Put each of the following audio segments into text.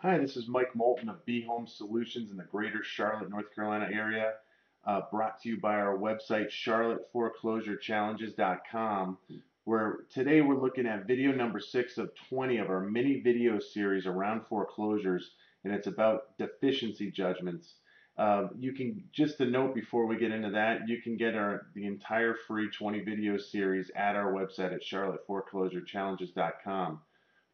Hi, this is Mike Moulton of B Home Solutions in the greater Charlotte, North Carolina area. Brought to you by our website, charlotteforeclosurechallenges.com, where today we're looking at video number 6 of 20 of our mini video series around foreclosures, and it's about deficiency judgments. You can, just a note before we get into that, you can get the entire free 20 video series at our website at charlotteforeclosurechallenges.com.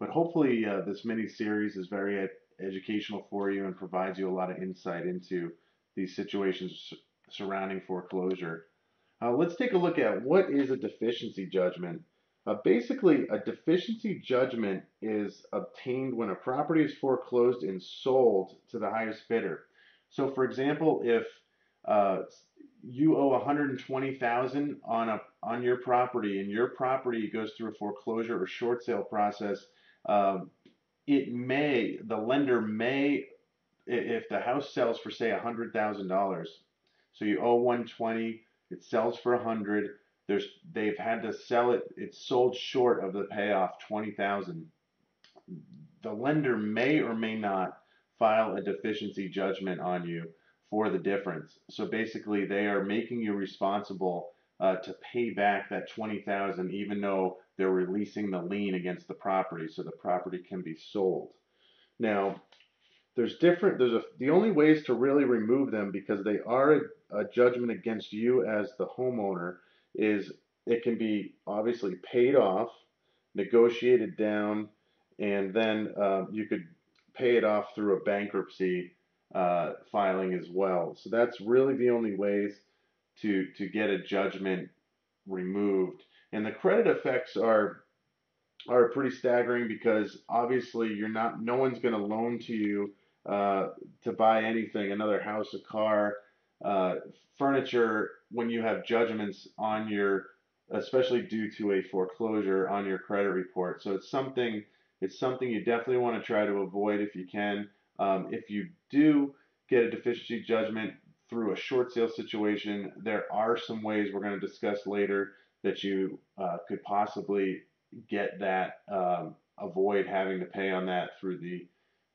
But hopefully, this mini series is very educational for you and provides you a lot of insight into these situations surrounding foreclosure. Let's take a look at what is a deficiency judgment. Basically, a deficiency judgment is obtained when a property is foreclosed and sold to the highest bidder. So, for example, if you owe 120,000 on your property, and your property goes through a foreclosure or short sale process, um, the lender may, if the house sells for say $100,000, so you owe 120, it sells for 100. They've had to sell it. It's sold short of the payoff 20,000. The lender may or may not file a deficiency judgment on you for the difference. So basically, they are making you responsible to pay back that 20,000, even though they're releasing the lien against the property, so the property can be sold. Now, the only ways to really remove them, because they are a judgment against you as the homeowner, is it can be obviously paid off, negotiated down, and then you could pay it off through a bankruptcy filing as well. So that's really the only ways to get a judgment removed. And the credit effects are pretty staggering, because obviously no one's going to loan to you to buy anything, another house, a car, uh, furniture, when you have judgments on especially due to a foreclosure, on your credit report. So it's something you definitely want to try to avoid if you can. If you do get a deficiency judgment through a short sale situation, there are some ways we're going to discuss later that you could possibly get that, avoid having to pay on that through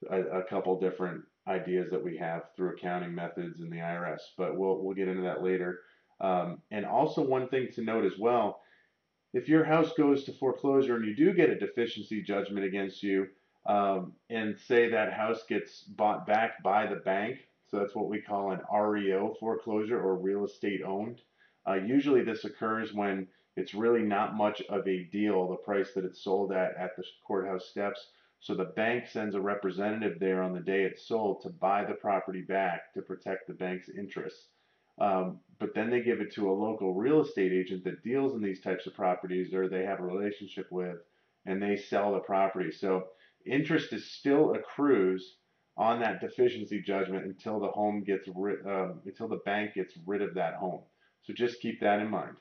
a couple different ideas that we have through accounting methods in the IRS. But we'll get into that later. And also, one thing to note as well: if your house goes to foreclosure and you do get a deficiency judgment against you, and say that house gets bought back by the bank, so that's what we call an REO foreclosure, or real estate owned. Usually this occurs when it's really not much of a deal, the price that it's sold at the courthouse steps. So the bank sends a representative there on the day it's sold to buy the property back to protect the bank's interests. But then they give it to a local real estate agent that deals in these types of properties, or they have a relationship with, and they sell the property. So interest is still accrues on that deficiency judgment until until the bank gets rid of that home. So just keep that in mind.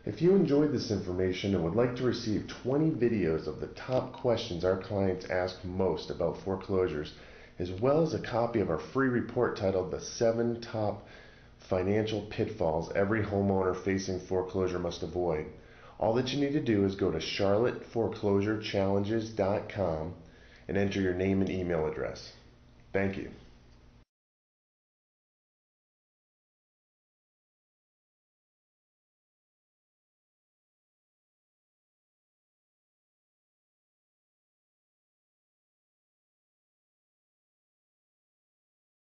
If you enjoyed this information and would like to receive 20 videos of the top questions our clients ask most about foreclosures, as well as a copy of our free report titled The 7 Top Financial Pitfalls Every Homeowner Facing Foreclosure Must Avoid, all that you need to do is go to charlotteforeclosurechallenges.com and enter your name and email address. Thank you.